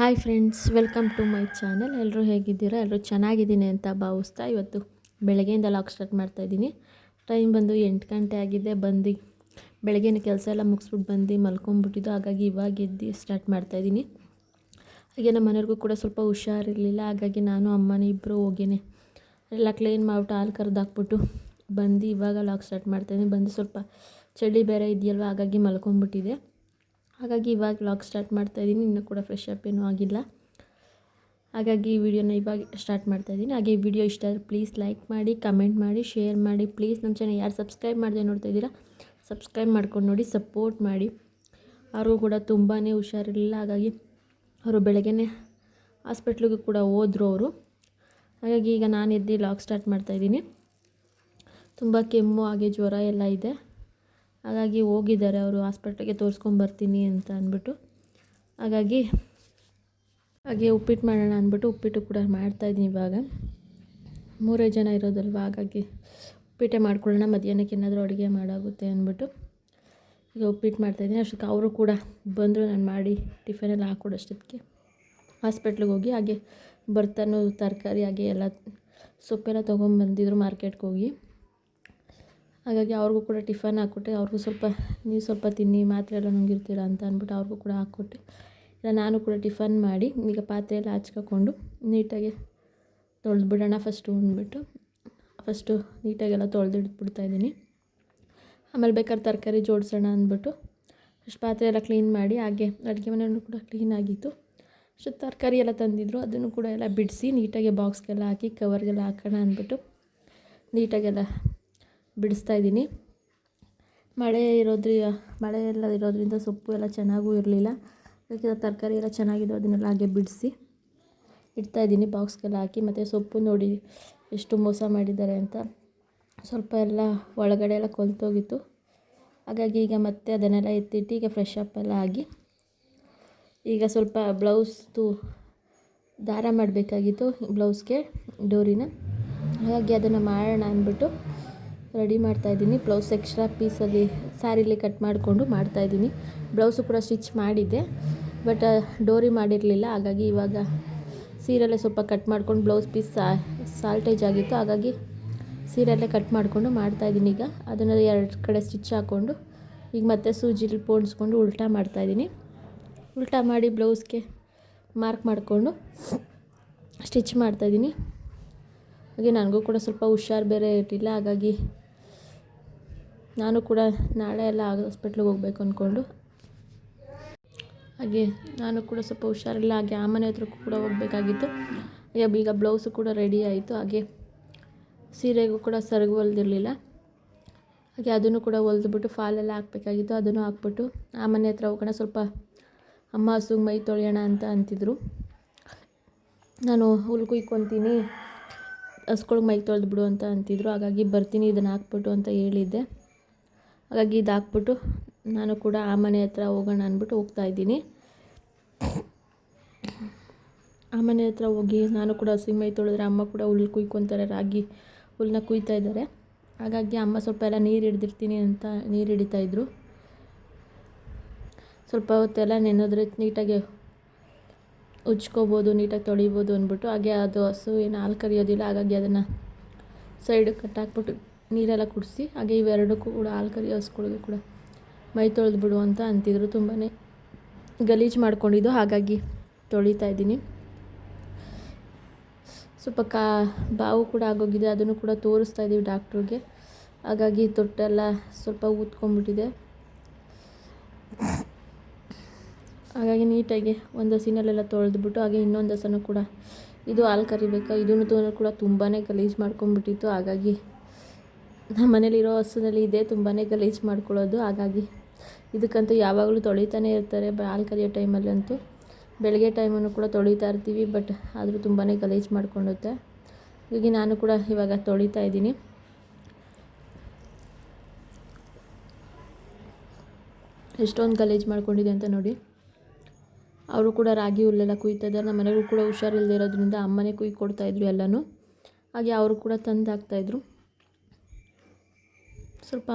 Hi friends, welcome to my channel. ಎಲ್ಲರೂ ಹೇಗಿದ್ದೀರಾ? ಎಲ್ಲರೂ ಚೆನ್ನಾಗಿದ್ದೀನಿ ಅಂತ ಭಾವಿಸ್ತಾ ಇವತ್ತು ಬೆಳಗ್ಗೆಯಿಂದ ಲಾಗ್ ಸ್ಟಾರ್ಟ್ ಮಾಡ್ತಾಯಿದ್ದೀನಿ. ಟೈಮ್ ಬಂದು 8 ಗಂಟೆ ಆಗಿದೆ. ಬೆಳಗ್ಗೆನ ಕೆಲಸ ಎಲ್ಲ ಮುಗಿಸ್ಬಿಟ್ಟು ಬಂದು ಮಲ್ಕೊಂಡ್ಬಿಟ್ಟಿದ್ದು. ಹಾಗಾಗಿ ಇವಾಗ ಎದ್ದು ಸ್ಟಾರ್ಟ್ ಮಾಡ್ತಾಯಿದ್ದೀನಿ. ಹಾಗೆ ನಮ್ಮ ಮನೆಯವ್ರಿಗೂ ಕೂಡ ಸ್ವಲ್ಪ ಹುಷಾರಿರಲಿಲ್ಲ. ಹಾಗಾಗಿ ನಾನು ಅಮ್ಮನ ಇಬ್ಬರು ಹೋಗೇನೆ ಎಲ್ಲ ಕ್ಲೀನ್ ಮಾಡಿಬಿಟ್ಟು ಹಾಲು ಕರೆದಾಕ್ಬಿಟ್ಟು ಬಂದು ಇವಾಗ ಲಾಗ್ ಸ್ಟಾರ್ಟ್ ಮಾಡ್ತಾಯಿದ್ದೀನಿ. ಬಂದು ಸ್ವಲ್ಪ ಚಳಿ ಬೇರೆ ಇದೆಯಲ್ವ, ಹಾಗಾಗಿ ಮಲ್ಕೊಂಡ್ಬಿಟ್ಟಿದೆ. ಹಾಗಾಗಿ ಇವಾಗ ವ್ಲಾಗ್ ಸ್ಟಾರ್ಟ್ ಮಾಡ್ತಾಯಿದ್ದೀನಿ. ಇನ್ನೂ ಕೂಡ ಫ್ರೆಶ್ ಅಪ್ ಏನೂ ಆಗಿಲ್ಲ. ಹಾಗಾಗಿ ಈ ವಿಡಿಯೋನ ಇವಾಗ ಸ್ಟಾರ್ಟ್ ಮಾಡ್ತಾಯಿದ್ದೀನಿ. ಹಾಗೆ ಈ ವಿಡಿಯೋ ಇಷ್ಟ ಆದರೆ ಪ್ಲೀಸ್ ಲೈಕ್ ಮಾಡಿ, ಕಮೆಂಟ್ ಮಾಡಿ, ಶೇರ್ ಮಾಡಿ. ಪ್ಲೀಸ್ ನಮ್ಮ ಚಾನಲ್ ಯಾರು ಸಬ್ಸ್ಕ್ರೈಬ್ ಮಾಡದೆ ನೋಡ್ತಾ ಇದ್ದೀರಾ, ಸಬ್ಸ್ಕ್ರೈಬ್ ಮಾಡ್ಕೊಂಡು ನೋಡಿ, ಸಪೋರ್ಟ್ ಮಾಡಿ. ಅವ್ರಿಗೂ ಕೂಡ ತುಂಬಾ ಹುಷಾರಿರಲಿಲ್ಲ. ಹಾಗಾಗಿ ಅವರು ಬೆಳಗ್ಗೆನೇ ಹಾಸ್ಪಿಟ್ಲಿಗೂ ಕೂಡ ಹೋದರು ಅವರು. ಹಾಗಾಗಿ ಈಗ ನಾನು ಎದ್ದು ಲಾಗ್ ಸ್ಟಾರ್ಟ್ ಮಾಡ್ತಾಯಿದ್ದೀನಿ. ತುಂಬ ಕೆಮ್ಮು ಹಾಗೆ ಜ್ವರ ಎಲ್ಲ ಇದೆ. ಹಾಗಾಗಿ ಹೋಗಿದ್ದಾರೆ ಅವರು ಹಾಸ್ಪಿಟ್ಲಿಗೆ, ತೋರಿಸ್ಕೊಂಬರ್ತೀನಿ ಅಂತ ಅಂದ್ಬಿಟ್ಟು. ಹಾಗೆ ಉಪ್ಪಿಟ್ಟು ಮಾಡೋಣ ಅಂದ್ಬಿಟ್ಟು ಉಪ್ಪಿಟ್ಟು ಕೂಡ ಮಾಡ್ತಾಯಿದ್ದೀನಿ. ಇವಾಗ 3 ಜನ ಇರೋದಲ್ವ, ಹಾಗಾಗಿ ಉಪ್ಪಿಟ್ಟೆ ಮಾಡ್ಕೊಳ್ಳೋಣ, ಮಧ್ಯಾಹ್ನಕ್ಕೆ ಏನಾದರೂ ಅಡುಗೆ ಮಾಡಾಗುತ್ತೆ ಅಂದ್ಬಿಟ್ಟು ಈಗ ಉಪ್ಪಿಟ್ಟು ಮಾಡ್ತಾಯಿದ್ದೀನಿ. ಅಷ್ಟಕ್ಕೆ ಅವರು ಕೂಡ ಬಂದರು. ನಾನು ಮಾಡಿ ಟಿಫನೆಲ್ಲ ಹಾಕ್ಕೊಡೋಷ್ಟೊತ್ತಿಗೆ ಹಾಸ್ಪಿಟ್ಲಿಗೆ ಹೋಗಿ ಹಾಗೆ ಬರ್ತಾನೂ ತರಕಾರಿ ಹಾಗೆ ಎಲ್ಲ ಸೊಪ್ಪೆಲ್ಲ ತೊಗೊಂಬಂದಿದ್ರು ಮಾರ್ಕೆಟ್ಗೆ ಹೋಗಿ. ಹಾಗಾಗಿ ಅವ್ರಿಗೂ ಕೂಡ ಟಿಫನ್ ಹಾಕ್ಕೊಟ್ಟೆ. ಅವ್ರಿಗೂ ನೀವು ಸ್ವಲ್ಪ ತಿನ್ನಿ, ಮಾತ್ರೆ ಎಲ್ಲ ನುಂಗಿರ್ತೀರ ಅಂತ ಅಂದ್ಬಿಟ್ಟು ಅವ್ರಿಗೂ ಕೂಡ ಹಾಕ್ಕೊಟ್ಟೆ. ಇಲ್ಲ ನಾನು ಕೂಡ ಟಿಫನ್ ಮಾಡಿ ಈಗ ಪಾತ್ರೆ ಎಲ್ಲ ಹಚ್ಕೊಂಡು ನೀಟಾಗಿ ತೊಳೆದ್ಬಿಡೋಣ ಫಸ್ಟು ನೀಟಾಗೆಲ್ಲ ತೊಳೆದಿಟ್ಬಿಡ್ತಾಯಿದ್ದೀನಿ. ಆಮೇಲೆ ಬೇಕಾದ್ರೆ ತರಕಾರಿ ಜೋಡಿಸೋಣ ಅಂದ್ಬಿಟ್ಟು ಅಷ್ಟು ಪಾತ್ರೆ ಎಲ್ಲ ಕ್ಲೀನ್ ಮಾಡಿ ಹಾಗೆ ಅಡುಗೆ ಮನೆಯೂ ಕೂಡ ಕ್ಲೀನಾಗಿತ್ತು. ಅಷ್ಟು ತರಕಾರಿ ಎಲ್ಲ ತಂದಿದ್ರು, ಅದನ್ನು ಕೂಡ ಎಲ್ಲ ಬಿಡಿಸಿ ನೀಟಾಗಿ ಬಾಕ್ಸ್ಗೆಲ್ಲ ಹಾಕಿ ಕವರ್ಗೆಲ್ಲ ಹಾಕೋಣ ಅಂದ್ಬಿಟ್ಟು ನೀಟಾಗೆಲ್ಲ ಬಿಡಿಸ್ತಾಯಿದ್ದೀನಿ. ಮಳೆ ಎಲ್ಲ ಇರೋದ್ರಿಂದ ಸೊಪ್ಪು ಎಲ್ಲ ಚೆನ್ನಾಗೂ ಇರಲಿಲ್ಲ. ಯಾಕೆಂದರೆ ತರಕಾರಿ ಎಲ್ಲ ಚೆನ್ನಾಗಿದ್ದು ಅದನ್ನೆಲ್ಲ ಹಾಗೆ ಬಿಡಿಸಿ ಇಡ್ತಾಯಿದ್ದೀನಿ ಬಾಕ್ಸ್ಗೆಲ್ಲ ಹಾಕಿ. ಮತ್ತು ಸೊಪ್ಪು ನೋಡಿ ಎಷ್ಟು ಮೋಸ ಮಾಡಿದ್ದಾರೆ ಅಂತ, ಸ್ವಲ್ಪ ಎಲ್ಲ ಒಳಗಡೆ ಎಲ್ಲ ಕೊಳ್ತೋಗಿತ್ತು. ಹಾಗಾಗಿ ಈಗ ಮತ್ತೆ ಅದನ್ನೆಲ್ಲ ಎತ್ತಿಟ್ಟು ಈಗ ಫ್ರೆಶ್ ಅಪ್ ಎಲ್ಲ ಆಗಿ ಈಗ ಸ್ವಲ್ಪ ಬ್ಲೌಸ್ದು ದಾರ ಮಾಡಬೇಕಾಗಿತ್ತು, ಬ್ಲೌಸ್ಗೆ ಡೋರಿನ. ಹಾಗಾಗಿ ಅದನ್ನು ಮಾಡೋಣ ಅಂದ್ಬಿಟ್ಟು ರೆಡಿ ಮಾಡ್ತಾಯಿದ್ದೀನಿ. ಬ್ಲೌಸ್ ಎಕ್ಸ್ಟ್ರಾ ಪೀಸಲ್ಲಿ ಸ್ಯಾರಿಲಿ ಕಟ್ ಮಾಡಿಕೊಂಡು ಮಾಡ್ತಾಯಿದ್ದೀನಿ. ಬ್ಲೌಸು ಕೂಡ ಸ್ಟಿಚ್ ಮಾಡಿದ್ದೆ, ಬಟ್ ಡೋರಿ ಮಾಡಿರಲಿಲ್ಲ. ಹಾಗಾಗಿ ಇವಾಗ ಸೀರೆಯಲ್ಲೇ ಸ್ವಲ್ಪ ಕಟ್ ಮಾಡ್ಕೊಂಡು ಬ್ಲೌಸ್ ಪೀಸ್ ಸಾಲ್ಟೇಜ್ ಆಗಿತ್ತು. ಹಾಗಾಗಿ ಸೀರೆಯಲ್ಲೇ ಕಟ್ ಮಾಡಿಕೊಂಡು ಮಾಡ್ತಾಯಿದ್ದೀನಿ. ಈಗ ಅದನ್ನು 2 ಕಡೆ ಸ್ಟಿಚ್ ಹಾಕ್ಕೊಂಡು ಈಗ ಮತ್ತೆ ಸೂಜಿಲಿ ಪೋಣಿಸ್ಕೊಂಡು ಉಲ್ಟಾ ಮಾಡ್ತಾಯಿದ್ದೀನಿ. ಉಲ್ಟಾ ಮಾಡಿ ಬ್ಲೌಸ್ಗೆ ಮಾರ್ಕ್ ಮಾಡಿಕೊಂಡು ಸ್ಟಿಚ್ ಮಾಡ್ತಾಯಿದ್ದೀನಿ. ಹಾಗೆ ನನಗೂ ಕೂಡ ಸ್ವಲ್ಪ ಹುಷಾರು ಬೇರೆ ಇರಲಿಲ್ಲ. ಹಾಗಾಗಿ ನಾನು ಕೂಡ ನಾಳೆ ಎಲ್ಲ ಹಾಸ್ಪಿಟ್ಲಿಗೆ ಹೋಗ್ಬೇಕು ಅಂದ್ಕೊಂಡು, ಹಾಗೆ ನಾನು ಕೂಡ ಸ್ವಲ್ಪ ಹುಷಾರಿಲ್ಲ. ಹಾಗೆ ಆ ಮನೆ ಹತ್ರಕ್ಕೂ ಕೂಡ ಹೋಗಬೇಕಾಗಿತ್ತು. ಈಗ ಬ್ಲೌಸು ಕೂಡ ರೆಡಿ ಆಯಿತು. ಹಾಗೆ ಸೀರೆಗೂ ಕೂಡ ಸೆರಗು ಹೊಲ್ದಿರಲಿಲ್ಲ. ಹಾಗೆ ಅದನ್ನು ಕೂಡ ಹೊಲ್ದುಬಿಟ್ಟು ಫಾಲೆಲ್ಲ ಹಾಕಬೇಕಾಗಿತ್ತು. ಅದನ್ನು ಹಾಕ್ಬಿಟ್ಟು ಆ ಮನೆ ಹತ್ರ ಹೋಗೋಣ, ಸ್ವಲ್ಪ ಅಮ್ಮ ಹಸುಗೆ ಮೈ ತೊಳೆಯೋಣ ಅಂತ ಅಂತಿದ್ರು. ನಾನು ಹುಲ್ ಕುಯ್ಕೊತೀನಿ, ಹಸ್ಕೊಳ್ಗೆ ಮೈ ತೊಳೆದ್ಬಿಡು ಅಂತ ಅಂತಿದ್ರು. ಹಾಗಾಗಿ ಬರ್ತೀನಿ ಇದನ್ನು ಹಾಕ್ಬಿಟ್ಟು ಅಂತ ಹೇಳಿದ್ದೆ. ಹಾಗಾಗಿ ಇದು ಹಾಕ್ಬಿಟ್ಟು ನಾನು ಕೂಡ ಆ ಮನೆ ಹತ್ರ ಹೋಗೋಣ ಅಂದ್ಬಿಟ್ಟು ಹೋಗ್ತಾಯಿದ್ದೀನಿ. ಆ ಮನೆ ಹತ್ರ ಹೋಗಿ ನಾನು ಕೂಡ ಹಸುಗೆ ಮೈ ತೊಳೆದ್ರೆ ಅಮ್ಮ ಕೂಡ ಹುಲ್ಲು ಕುಯ್ಕೊತಾರೆ, ರಾಗಿ ಹುಲ್ಲನ್ನ ಕುಯ್ತಾ ಇದ್ದಾರೆ. ಹಾಗಾಗಿ ಅಮ್ಮ ಸ್ವಲ್ಪ ಎಲ್ಲ ನೀರು ಹಿಡ್ದಿರ್ತೀನಿ ಅಂತ ನೀರು ಹಿಡಿತಾಯಿದ್ರು. ಸ್ವಲ್ಪ ಹೊತ್ತೆಲ್ಲ ನೆನೆದ್ರೆ ನೀಟಾಗಿ ಉಜ್ಕೋಬೋದು, ನೀಟಾಗಿ ತೊಳಿಬೋದು ಅಂದ್ಬಿಟ್ಟು. ಹಾಗೆ ಅದು ಹಸು ಏನು ಹಾಲು ಕರಿಯೋದಿಲ್ಲ. ಹಾಗಾಗಿ ಅದನ್ನು ಸೈಡಿಗೆ ಕಟ್ಟಾಕ್ಬಿಟ್ಟು ನೀರೆಲ್ಲ ಕುಡಿಸಿ ಹಾಗೆ ಇವೆರಡಕ್ಕೂ ಕೂಡ ಹಾಲು ಕರಿಯೋ ಹಸುಗಳಿಗೆ ಕೂಡ ಮೈ ತೊಳೆದ್ಬಿಡು ಅಂತ ಅಂತಿದ್ರು. ತುಂಬಾ ಗಲೀಜು ಮಾಡ್ಕೊಂಡಿದ್ದು, ಹಾಗಾಗಿ ತೊಳಿತಾ ಇದ್ದೀನಿ. ಸ್ವಲ್ಪ ಬಾವು ಕೂಡ ಆಗೋಗಿದೆ, ಅದನ್ನು ಕೂಡ ತೋರಿಸ್ತಾ ಇದ್ದೀವಿ ಡಾಕ್ಟ್ರಿಗೆ. ಹಾಗಾಗಿ ತೊಟ್ಟೆಲ್ಲ ಸ್ವಲ್ಪ ಊದ್ಕೊಂಡ್ಬಿಟ್ಟಿದೆ. ಹಾಗಾಗಿ ನೀಟಾಗಿ ಒಂದು ಹಸಿನಲ್ಲೆಲ್ಲ ತೊಳೆದ್ಬಿಟ್ಟು ಹಾಗೆ ಇನ್ನೊಂದು ಹಸನು ಕೂಡ ಇದು ಹಾಲು ಕರಿಬೇಕಾ, ಇದನ್ನು ಕೂಡ ತುಂಬಾ ಗಲೀಜು ಮಾಡ್ಕೊಂಡ್ಬಿಟ್ಟಿತ್ತು. ಹಾಗಾಗಿ ನಮ್ಮ ಮನೇಲಿರೋ ಹಸುನಲ್ಲಿ ಇದೇ ತುಂಬಾ ಗಲೀಜು ಮಾಡ್ಕೊಳ್ಳೋದು. ಹಾಗಾಗಿ ಇದಕ್ಕಂತೂ ಯಾವಾಗಲೂ ತೊಳಿತಾನೆ ಇರ್ತಾರೆ. ಹಾಲು ಕರಿಯೋ ಟೈಮಲ್ಲಂತೂ ಬೆಳಗ್ಗೆ ಟೈಮನ್ನು ಕೂಡ ತೊಳಿತಾ ಇರ್ತೀವಿ, ಬಟ್ ಆದರೂ ತುಂಬಾ ಗಲೀಜು ಮಾಡ್ಕೊಳ್ಳುತ್ತೆ. ಹೀಗೆ ನಾನು ಕೂಡ ಇವಾಗ ತೊಳಿತಾ ಇದ್ದೀನಿ. ಎಷ್ಟೊಂದು ಗಲೀಜು ಮಾಡ್ಕೊಂಡಿದೆ ಅಂತ ನೋಡಿ. ಅವರು ಕೂಡ ರಾಗಿ ಹುಲ್ಲೆಲ್ಲ ಕುಯ್ತಾ ಇದ್ದಾರೆ. ನಮ್ಮ ಮನೆಗೂ ಕೂಡ ಹುಷಾರಿಲ್ಲದೆ ಇರೋದ್ರಿಂದ ಅಮ್ಮನೇ ಕೊಡ್ತಾಯಿದ್ರು ಎಲ್ಲನೂ. ಹಾಗೆ ಅವರು ಕೂಡ ತಂದು ಹಾಕ್ತಾಯಿದ್ರು.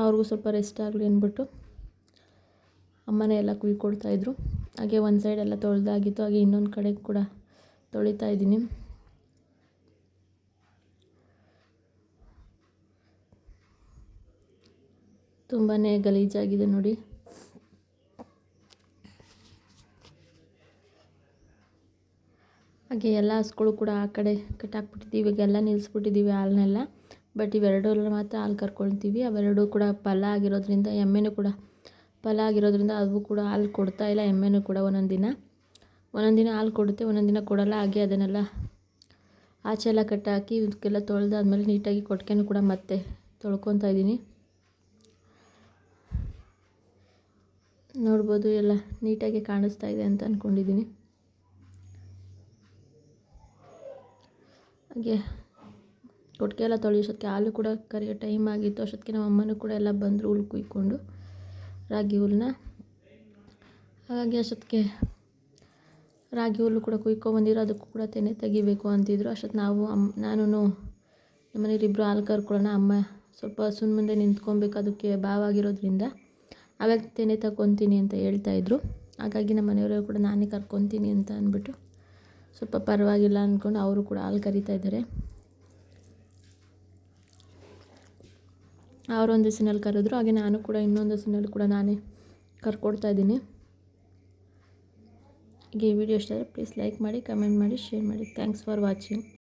ಅವ್ರಿಗೂ ಸ್ವಲ್ಪ ರೆಸ್ಟ್ ಆಗಲಿ ಅಂದ್ಬಿಟ್ಟು ಅಮ್ಮನೇ ಎಲ್ಲ ಕುಯ್ಕೊಡ್ತಾಯಿದ್ರು. ಹಾಗೆ ಒಂದು ಸೈಡ್ ಎಲ್ಲ ತೊಳೆದಾಗಿತ್ತು, ಹಾಗೆ ಇನ್ನೊಂದು ಕಡೆ ಕೂಡ ತೊಳಿತಾ ಇದ್ದೀನಿ. ತುಂಬಾ ಗಲೀಜಾಗಿದೆ ನೋಡಿ. ಹಾಗೆ ಎಲ್ಲ ಹಸುಗಳು ಕೂಡ ಆ ಕಡೆ ಕಟ್ಟಾಕ್ಬಿಟ್ಟಿದ್ದೀವಿ, ಇವಾಗೆಲ್ಲ ನಿಲ್ಲಿಸ್ಬಿಟ್ಟಿದ್ದೀವಿ ಹಾಲನ್ನೆಲ್ಲ. ಬಟ್ ಇವೆರಡರಲ್ಲಿ ಮಾತ್ರ ಹಾಲು ಕರ್ಕೊಳ್ತೀವಿ. ಅವೆರಡೂ ಕೂಡ ಫಲ ಆಗಿರೋದ್ರಿಂದ, ಎಮ್ಮೆನೂ ಕೂಡ ಫಲ ಆಗಿರೋದ್ರಿಂದ ಅವು ಕೂಡ ಹಾಲು ಕೊಡ್ತಾಯಿಲ್ಲ. ಎಮ್ಮೆನೂ ಕೂಡ ಒಂದೊಂದು ದಿನ ಹಾಲು ಕೊಡುತ್ತೆ, ಒಂದೊಂದು ದಿನ ಕೊಡೋಲ್ಲ. ಹಾಗೆ ಅದನ್ನೆಲ್ಲ ಆಚೆ ಎಲ್ಲ ಕಟ್ಟಾಕಿ ಇದಕ್ಕೆಲ್ಲ ತೊಳೆದಾದ್ಮೇಲೆ ನೀಟಾಗಿ ಕೊಟ್ಟಿಗೆನೂ ಕೂಡ ಮತ್ತೆ ತೊಳ್ಕೊತಾ ಇದ್ದೀನಿ. ನೋಡ್ಬೋದು ಎಲ್ಲ ನೀಟಾಗಿ ಕಾಣಿಸ್ತಾ ಇದೆ ಅಂತ ಅಂದ್ಕೊಂಡಿದ್ದೀನಿ. ಹಾಗೆ ಕೊಟ್ಟಿಗೆ ಎಲ್ಲ ತೊಳೆಯೋಷ್ಟೊತ್ತಿಗೆ ಹಾಲು ಕೂಡ ಕರೆಯೋ ಟೈಮ್ ಆಗಿತ್ತು. ಅಷ್ಟೊತ್ತಿಗೆ ನಮ್ಮ ಅಮ್ಮನೂ ಕೂಡ ಎಲ್ಲ ಬಂದರು ಹುಲ್ ಕುಯ್ಕೊಂಡು, ರಾಗಿ ಹುಲ್ಲನ್ನ. ಹಾಗಾಗಿ ಅಷ್ಟೊತ್ತಿಗೆ ರಾಗಿ ಹುಲ್ಲು ಕೂಡ ಕುಯ್ಕೊಬಂದಿರೋ, ಅದಕ್ಕೂ ಕೂಡ ತೆನೆ ತೆಗಿಬೇಕು ಅಂತಿದ್ರು. ಅಷ್ಟೊತ್ತು ನಾನು ನಮ್ಮನೆಯವರಿಬ್ಬರು ಹಾಲು ಕರ್ಕೊಳ್ಳೋಣ, ಅಮ್ಮ ಸ್ವಲ್ಪ ಹಸುನ ಮುಂದೆ ನಿಂತ್ಕೊಬೇಕು, ಅದಕ್ಕೆ ಬಾವಾಗಿರೋದ್ರಿಂದ ಆವಾಗ ತೆನೆ ತಗೊತೀನಿ ಅಂತ ಹೇಳ್ತಾಯಿದ್ರು. ಹಾಗಾಗಿ ನಮ್ಮ ಮನೆಯವರು ಕೂಡ ನಾನೇ ಕರ್ಕೊತೀನಿ ಅಂತ ಅಂದ್ಬಿಟ್ಟು ಸ್ವಲ್ಪ ಪರವಾಗಿಲ್ಲ ಅಂದ್ಕೊಂಡು ಅವರು ಕೂಡ ಹಾಲು ಕರಿತಾ ಇದ್ದಾರೆ. ಅವರೊಂದು ಹಸುನಲ್ಲಿ ಕರೆದ್ರು, ಹಾಗೆ ನಾನು ಕೂಡ ಇನ್ನೊಂದು ಹಸುನಲ್ಲಿ ಕೂಡ ನಾನೇ ಕರ್ಕೊಡ್ತಾ ಇದ್ದೀನಿ. ಹೀಗೆ ಈ ವಿಡಿಯೋ ಇಷ್ಟ ಆದರೆ ಪ್ಲೀಸ್ ಲೈಕ್ ಮಾಡಿ, ಕಮೆಂಟ್ ಮಾಡಿ, ಶೇರ್ ಮಾಡಿ. Thanks for watching.